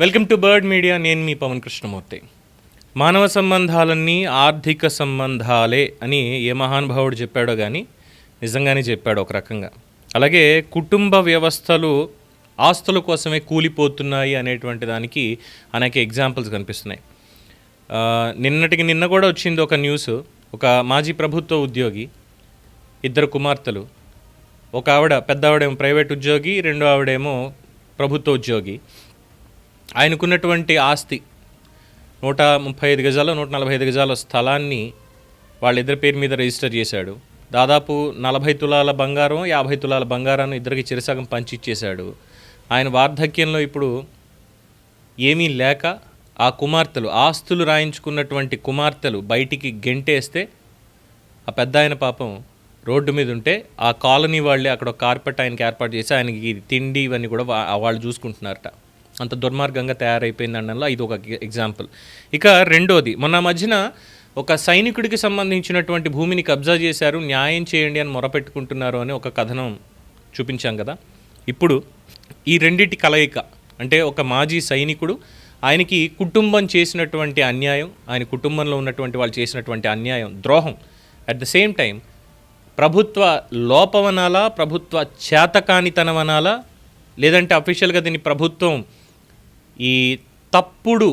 Welcome to bird media. నేను మీ పవన్ కృష్ణమూర్తి. మానవ సంబంధాలన్నీ ఆర్థిక సంబంధాలే అని ఏ మహానుభావుడు చెప్పాడో కానీ నిజంగానే చెప్పాడు ఒక రకంగా. అలాగే కుటుంబ వ్యవస్థలు ఆస్తుల కోసమే కూలిపోతున్నాయి అనేటువంటి దానికి అనేక ఎగ్జాంపుల్స్ కనిపిస్తున్నాయి. నిన్న కూడా వచ్చింది ఒక న్యూస్. ఒక మాజీ ప్రభుత్వ ఉద్యోగి, ఇద్దరు కుమార్తెలు. ఒక ఆవిడ పెద్ద ఆవిడేమో ప్రైవేట్ ఉద్యోగి, రెండో ఆవిడేమో ప్రభుత్వ ఉద్యోగి. ఆయనకున్నటువంటి ఆస్తి 135 గజాలు 145 గజాల స్థలాన్ని వాళ్ళిద్దరి పేరు మీద రిజిస్టర్ చేశాడు. దాదాపు 40 తులాల బంగారం 50 తులాల బంగారాన్ని ఇద్దరికి చిరసగం పంచిచ్చేశాడు. ఆయన వార్ధక్యంలో ఇప్పుడు ఏమీ లేక ఆ కుమార్తెలు, ఆస్తులు రాయించుకున్నటువంటి కుమార్తెలు బయటికి గెంటేస్తే ఆ పెద్ద ఆయన పాపం రోడ్డు మీద ఉంటే ఆ కాలనీ వాళ్ళే అక్కడ ఒక కార్పెట్ ఆయనకి ఏర్పాటు చేసి ఆయనకి తిండి ఇవన్నీ కూడా వాళ్ళు చూసుకుంటున్నారట. అంత దుర్మార్గంగా తయారైపోయింది అనడంలో ఇది ఒక ఎగ్జాంపుల్. ఇక రెండోది, మొన్న మధ్యన ఒక సైనికుడికి సంబంధించినటువంటి భూమిని కబ్జా చేశారు, న్యాయం చేయండి అని మొరపెట్టుకుంటున్నారు అని ఒక కథనం చూపించాం కదా. ఇప్పుడు ఈ రెండింటి కలయిక, అంటే ఒక మాజీ సైనికుడు, ఆయనకి కుటుంబం చేసినటువంటి అన్యాయం, ఆయన కుటుంబంలో ఉన్నటువంటి వాళ్ళు చేసినటువంటి అన్యాయం, ద్రోహం, అట్ ద సేమ్ టైం ప్రభుత్వ లోపమనాలా, ప్రభుత్వ చేతకానితనమనాలా, లేదంటే అఫీషియల్గా దీన్ని ప్రభుత్వం ఈ తప్పుడు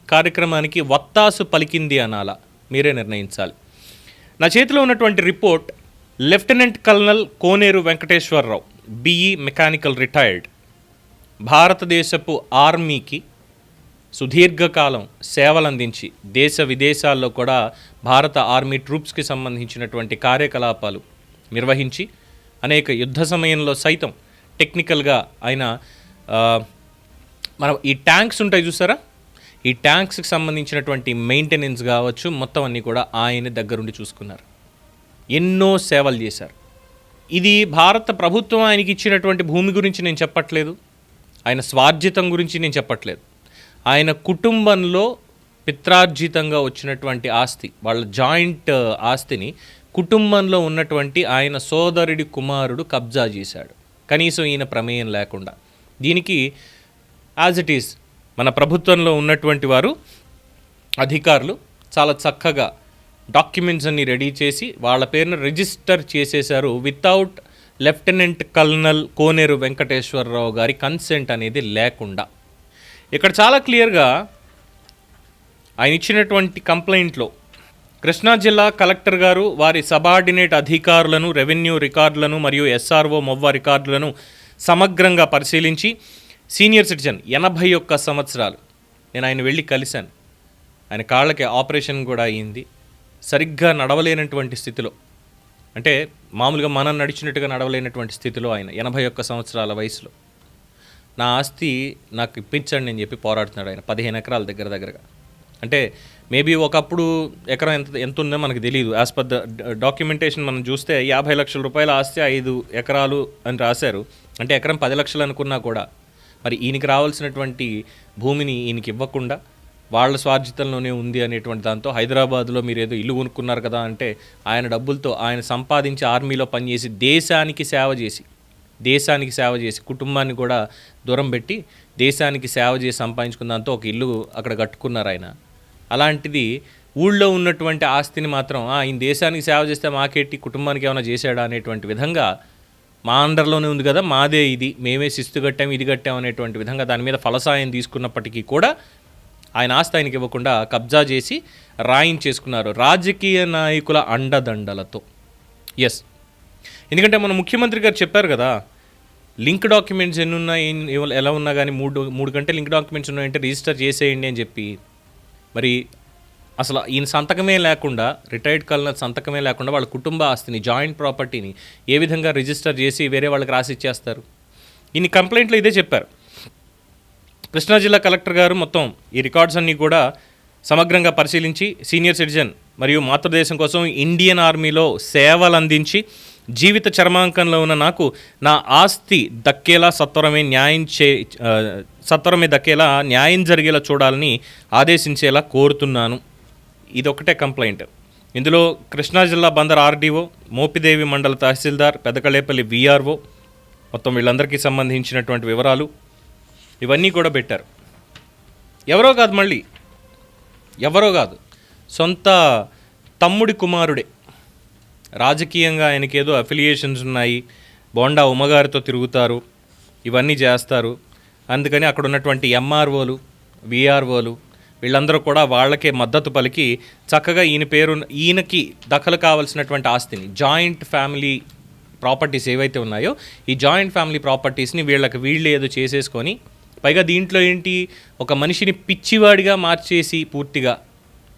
కార్యక్రమానికి వత్తాసు పలికింది అనాలా, మీరే నిర్ణయించాలి. నా చేతిలో ఉన్నటువంటి report lieutenant colonel Koneru Venkateswararao, BE mechanical retired, భారతదేశపు ఆర్మీకి సుదీర్ఘకాలం సేవలందించి దేశ విదేశాల్లో కూడా భారత ఆర్మీ ట్రూప్స్కి సంబంధించినటువంటి కార్యకలాపాలు నిర్వహించి అనేక యుద్ధ సమయంలో సైతం టెక్నికల్గా ఆయన మనం ఈ ట్యాంక్స్ ఉంటాయి చూసారా, ఈ ట్యాంక్స్కి సంబంధించినటువంటి మెయింటెనెన్స్ కావచ్చు, మొత్తం అన్నీ కూడా ఆయన దగ్గరుండి చూసుకున్నారు. ఎన్నో సేవలు చేశారు. ఇది భారత ప్రభుత్వం ఆయనకి ఇచ్చినటువంటి భూమి గురించి నేను చెప్పట్లేదు, ఆయన స్వార్జితం గురించి నేను చెప్పట్లేదు. ఆయన కుటుంబంలో పిత్రార్జితంగా వచ్చినటువంటి ఆస్తి, వాళ్ళ జాయింట్ ఆస్తిని కుటుంబంలో ఉన్నటువంటి ఆయన సోదరుడి కుమారుడు కబ్జా చేశాడు, కనీసం ఈయన ప్రమేయం లేకుండా. దీనికి యాజ్ ఇట్ ఈస్ మన ప్రభుత్వంలో ఉన్నటువంటి వారు అధికారులు చాలా చక్కగా డాక్యుమెంట్స్ అన్ని రెడీ చేసి వాళ్ళ పేరును రిజిస్టర్ చేసేశారు without lieutenant colonel Koneru Venkateswararao గారి కన్సెంట్ అనేది లేకుండా. ఇక్కడ చాలా క్లియర్గా ఆయన ఇచ్చినటువంటి కంప్లైంట్లో కృష్ణా జిల్లా కలెక్టర్ గారు వారి సబార్డినేట్ అధికారులను, రెవెన్యూ రికార్డులను మరియు ఎస్ఆర్ఓ మొవ్వ రికార్డులను సమగ్రంగా పరిశీలించి సీనియర్ సిటిజన్ 81 సంవత్సరాలు, నేను ఆయన వెళ్ళి కలిశాను. ఆయన కాళ్ళకి ఆపరేషన్ కూడా అయ్యింది. సరిగ్గా నడవలేనటువంటి స్థితిలో, అంటే మామూలుగా మనం నడిచినట్టుగా నడవలేనటువంటి స్థితిలో ఆయన 81 సంవత్సరాల వయసులో నా ఆస్తి నాకు ఇప్పించండి అని చెప్పి పోరాడుతున్నాడు ఆయన. 15 ఎకరాల దగ్గరగా. అంటే మేబీ ఒకప్పుడు ఎకరం ఎంత ఉందో మనకు తెలియదు. యాజ్ పర్ ద డాక్యుమెంటేషన్ మనం చూస్తే 50 లక్షల రూపాయల ఆస్తి 5 ఎకరాలు అని రాశారు. అంటే ఎకరం 10 లక్షలు అనుకున్నా కూడా మరి ఈయనకి రావాల్సినటువంటి భూమిని ఈయనకి ఇవ్వకుండా వాళ్ళ స్వార్జితంలోనే ఉంది అనేటువంటి దాంతో హైదరాబాద్లో మీరు ఏదో ఇల్లు కొనుక్కున్నారు కదా అంటే ఆయన డబ్బులతో ఆయన సంపాదించి ఆర్మీలో పనిచేసి దేశానికి సేవ చేసి కుటుంబాన్ని కూడా దూరం పెట్టి దేశానికి సేవ చేసి సంపాదించుకున్న దాంతో ఒక ఇల్లు అక్కడ కట్టుకున్నారు ఆయన. అలాంటిది ఊళ్ళో ఉన్నటువంటి ఆస్తిని మాత్రం ఈయన దేశానికి సేవ చేస్తే మాకేటి, కుటుంబానికి ఏమైనా చేశాడా అనేటువంటి విధంగా, మా అండర్లోనే ఉంది కదా, మాదే ఇది, మేమే శిస్తు కట్టాం, ఇది కట్టాం అనేటువంటి విధంగా దాని మీద ఫలసాయం తీసుకున్నప్పటికీ కూడా ఆయన ఆస్తి ఆయనకి ఇవ్వకుండా కబ్జా చేసి రాయించేసుకున్నారు రాజకీయ నాయకుల అండదండలతో. ఎస్, ఎందుకంటే మన ముఖ్యమంత్రి గారు చెప్పారు కదా, లింక్ డాక్యుమెంట్స్ ఎన్ని ఉన్నాయి, ఎలా ఉన్నా కానీ మూడు గంటలు లింక్ డాక్యుమెంట్స్ ఉన్నాయంటే రిజిస్టర్ చేసేయండి అని చెప్పి. మరి అసలు ఈయన సంతకమే లేకుండా, రిటైర్డ్ కల్నల్ సంతకమే లేకుండా వాళ్ళ కుటుంబ ఆస్తిని, జాయింట్ ప్రాపర్టీని ఏ విధంగా రిజిస్టర్ చేసి వేరే వాళ్ళకి రాసి ఇచ్చేస్తారు? ఈయన కంప్లైంట్లో ఇదే చెప్పారు. కృష్ణా జిల్లా కలెక్టర్ గారు మొత్తం ఈ రికార్డ్స్ అన్నీ కూడా సమగ్రంగా పరిశీలించి సీనియర్ సిటిజన్ మరియు మాతృదేశం కోసం ఇండియన్ ఆర్మీలో సేవలు అందించి జీవిత చర్మాంకంలో ఉన్న నాకు నా ఆస్తి దక్కేలా సత్వరమే దక్కేలా న్యాయం జరిగేలా చూడాలని ఆదేశించేలా కోరుతున్నాను. ఇదొకటే కంప్లైంట్. ఇందులో కృష్ణా జిల్లా బందర్ ఆర్డీఓ, మోపిదేవి మండల తహసీల్దార్, పెదకళేపల్లి విఆర్ఓ, మొత్తం వీళ్ళందరికీ సంబంధించినటువంటి వివరాలు ఇవన్నీ కూడా పెట్టారు. ఎవరో కాదు, మళ్ళీ ఎవరో కాదు, సొంత తమ్ముడి కుమారుడే. రాజకీయంగా ఆయనకేదో అఫిలియేషన్స్ ఉన్నాయి, బోండా ఉమ్మగారితో తిరుగుతారు, ఇవన్నీ చేస్తారు. అందుకని అక్కడ ఉన్నటువంటి ఎంఆర్ఓలు, విఆర్ఓలు వీళ్ళందరూ కూడా వాళ్ళకే మద్దతు పలికి చక్కగా ఈయనకి దఖలు కావాల్సినటువంటి ఆస్తిని, జాయింట్ ఫ్యామిలీ ప్రాపర్టీస్ ఏవైతే ఉన్నాయో ఈ జాయింట్ ఫ్యామిలీ ప్రాపర్టీస్ని వీళ్ళే ఏదో చేసేసుకొని, పైగా దీంట్లో ఏంటి, ఒక మనిషిని పిచ్చివాడిగా మార్చేసి పూర్తిగా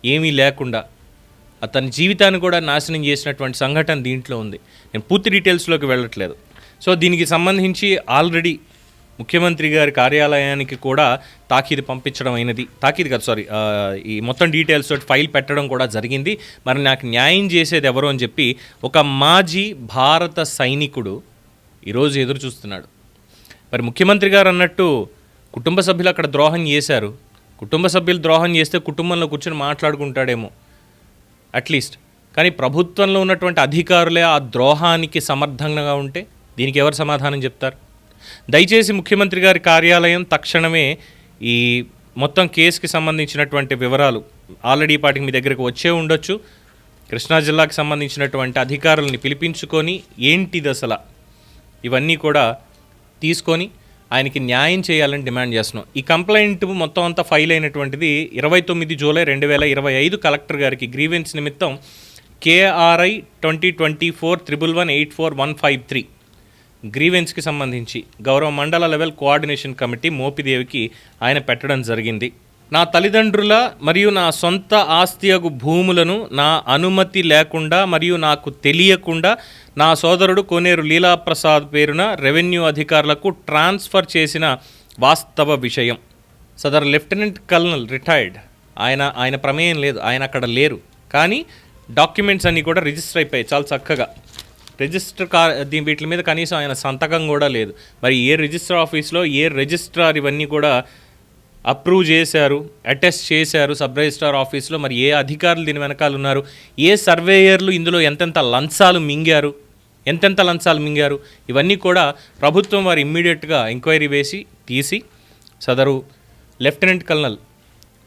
ఏమీ లేకుండా అతని జీవితాన్ని కూడా నాశనం చేసినటువంటి సంఘటన దీంట్లో ఉంది. నేను పూర్తి డీటెయిల్స్లోకి వెళ్ళట్లేదు. సో దీనికి సంబంధించి ఆల్రెడీ ముఖ్యమంత్రి గారి కార్యాలయానికి కూడా తాకీదు పంపించడం అయినది, ఈ మొత్తం డీటెయిల్స్ తోటి ఫైల్ పెట్టడం కూడా జరిగింది. మరి నాకు న్యాయం చేసేది ఎవరు అని చెప్పి ఒక మాజీ భారత సైనికుడు ఈరోజు ఎదురు చూస్తున్నాడు. మరి ముఖ్యమంత్రి గారు అన్నట్టు కుటుంబ సభ్యులు అక్కడ ద్రోహం చేశారు. కుటుంబ సభ్యులు ద్రోహం చేస్తే కుటుంబంలో కూర్చొని మాట్లాడుకుంటాడేమో అట్లీస్ట్, కానీ ప్రభుత్వంలో ఉన్నటువంటి అధికారులే ఆ ద్రోహానికి సమర్థంగా ఉంటే దీనికి ఎవరు సమాధానం చెప్తారు? దయచేసి ముఖ్యమంత్రి గారి కార్యాలయం తక్షణమే ఈ మొత్తం కేసుకి సంబంధించినటువంటి వివరాలు ఆల్రెడీ పాటికి మీ దగ్గరకు వచ్చే ఉండొచ్చు. కృష్ణా జిల్లాకు సంబంధించినటువంటి అధికారులని పిలిపించుకొని ఏంటిది అసలు ఇవన్నీ కూడా తీసుకొని ఆయనకి న్యాయం చేయాలని డిమాండ్ చేస్తున్నాం. ఈ కంప్లైంట్ మొత్తం అంతా ఫైల్ అయినటువంటిది 29 జూలై 2025 కలెక్టర్ గారికి గ్రీవెన్స్ నిమిత్తం KRI 202411841153 గ్రీవెన్స్కి సంబంధించి గౌరవ మండల లెవెల్ కోఆర్డినేషన్ కమిటీ మోపిదేవికి ఆయన పెట్టడం జరిగింది. నా తల్లిదండ్రుల మరియు నా సొంత ఆస్తియగు భూములను నా అనుమతి లేకుండా మరియు నాకు తెలియకుండా నా సోదరుడు కోనేరు లీలాప్రసాద్ పేరున రెవెన్యూ అధికారులకు ట్రాన్స్ఫర్ చేసిన వాస్తవ విషయం. సదర్ లెఫ్టినెంట్ కల్నల్ రిటైర్డ్, ఆయన ప్రమేయం లేదు, ఆయన అక్కడ లేరు, కానీ డాక్యుమెంట్స్ అన్నీ కూడా రిజిస్టర్ అయిపోయాయి చాలా చక్కగా. వీటి మీద కనీసం ఆయన సంతకం కూడా లేదు. మరి ఏ రిజిస్టర్ ఆఫీస్లో ఏ రిజిస్ట్రార్ ఇవన్నీ కూడా అప్రూవ్ చేశారు, అటెస్ట్ చేశారు సబ్ రిజిస్ట్రార్ ఆఫీస్లో, మరి ఏ అధికారులు దీని వెనకాల ఉన్నారు, ఏ సర్వేయర్లు ఇందులో ఎంతెంత లంచాలు మింగారు, ఇవన్నీ కూడా ప్రభుత్వం వారు ఇమ్మీడియట్గా ఎంక్వైరీ వేసి తీసి సదరు లెఫ్టినెంట్ కల్నల్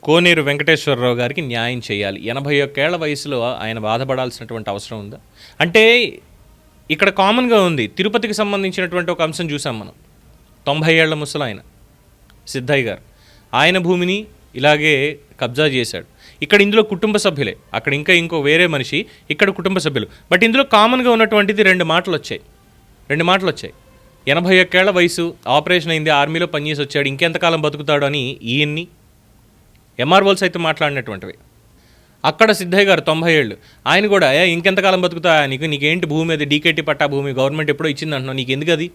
కోనేరు వెంకటేశ్వరరావు గారికి న్యాయం చేయాలి. 81 ఏళ్ల వయసులో ఆయన బాధపడాల్సినటువంటి అవసరం ఉందా? అంటే ఇక్కడ కామన్గా ఉంది. తిరుపతికి సంబంధించినటువంటి ఒక అంశం చూసాం మనం. 90 ఏళ్ల ముసలాయన సిద్ధయ్య గారు ఆయన భూమిని ఇలాగే కబ్జా చేశాడు. ఇక్కడ ఇందులో కుటుంబ సభ్యులే, అక్కడ ఇంకో వేరే మనిషి, ఇక్కడ కుటుంబ సభ్యులు. బట్ ఇందులో కామన్గా ఉన్నటువంటిది రెండు మాటలు వచ్చాయి. 81 ఏళ్ల వయసు, ఆపరేషన్ అయింది, ఆర్మీలో పనిచేసి వచ్చాడు, ఇంకెంతకాలం బతుకుతాడు అని ఈయన్ని ఎంఆర్ఓల్స్ అయితే మాట్లాడినటువంటివి. అక్కడ సిద్ధయ్య గారు 90 ఏళ్ళు, ఆయన కూడా ఇంకెంతకాలం బతుకుతా, నీకేంటి భూమి, అది డీకేటీ పట్టా భూమి గవర్నమెంట్ ఎప్పుడో ఇచ్చింది అంటున్నావు, నీకు ఎందుకు అది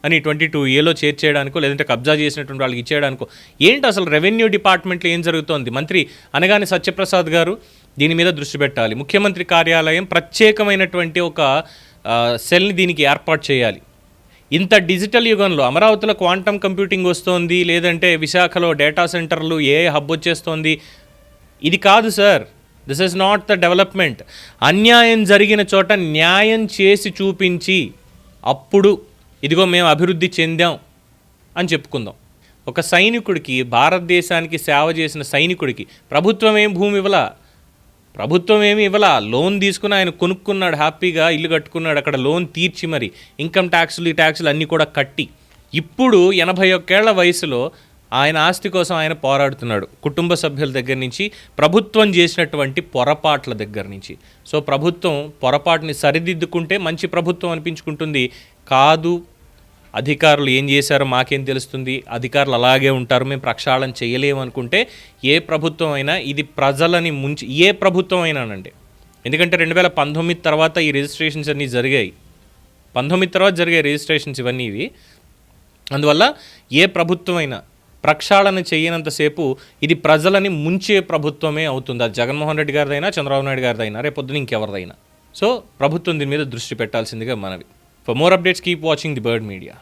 అని 22A చేర్చేయడానికో లేదంటే కబ్జా చేసినటువంటి వాళ్ళకి ఇచ్చేయడానికో ఏంటి అసలు రెవెన్యూ డిపార్ట్మెంట్లో ఏం జరుగుతోంది? మంత్రి అనగానే సత్యప్రసాద్ గారు దీని మీద దృష్టి పెట్టాలి. ముఖ్యమంత్రి కార్యాలయం ప్రత్యేకమైనటువంటి ఒక సెల్ని దీనికి ఏర్పాటు చేయాలి. ఇంత డిజిటల్ యుగంలో అమరావతిలో క్వాంటమ్ కంప్యూటింగ్ వస్తోంది, లేదంటే విశాఖలో డేటా సెంటర్లు హబ్ వచ్చేస్తోంది. ఇది కాదు sir, this is not the development. అన్యాయం జరిగిన చోట న్యాయం చేసి చూపించి అప్పుడు ఇదిగో మేము అభివృద్ధి చెందాం అని చెప్పుకుందాం. ఒక సైనికుడికి, భారతదేశానికి సేవ చేసిన సైనికుడికి ప్రభుత్వం ఏమి ఇవ్వలా, లోన్ తీసుకుని ఆయన కొనుక్కున్నాడు, హ్యాపీగా ఇల్లు కట్టుకున్నాడు, అక్కడ లోన్ తీర్చి మరి ఇన్కమ్ ట్యాక్సులు అన్నీ కూడా కట్టి ఇప్పుడు 81 ఏళ్ల వయసులో ఆయన ఆస్తి కోసం ఆయన పోరాడుతున్నాడు. కుటుంబ సభ్యుల దగ్గర నుంచి, ప్రభుత్వం చేసినటువంటి పొరపాట్ల దగ్గర నుంచి. సో ప్రభుత్వం పొరపాటుని సరిదిద్దుకుంటే మంచి ప్రభుత్వం అనిపించుకుంటుంది. కాదు, అధికారులు ఏం చేశారో మాకేం తెలుస్తుంది, అధికారులు అలాగే ఉంటారు, మేము ప్రక్షాళన చేయలేము అనుకుంటే ఏ ప్రభుత్వం అయినా ఇది ప్రజలని ముంచి, ఏ ప్రభుత్వం అయినానండి. ఎందుకంటే 2019 తర్వాత ఈ రిజిస్ట్రేషన్స్ అన్నీ జరిగాయి, 19 తర్వాత జరిగాయి రిజిస్ట్రేషన్స్ ఇవన్నీ ఇవి. అందువల్ల ఏ ప్రభుత్వం అయినా ప్రక్షాళన చేయనంతసేపు ఇది ప్రజలని ముంచే ప్రభుత్వమే అవుతుంది. అది జగన్మోహన్ రెడ్డి గారిదైనా, చంద్రబాబు నాయుడు గారిదైనా, రేపొద్దున ఇంకెవరిదైనా. సో ప్రభుత్వం దీని మీద దృష్టి పెట్టాల్సిందిగా మనవి. For more updates keep watching the bird media.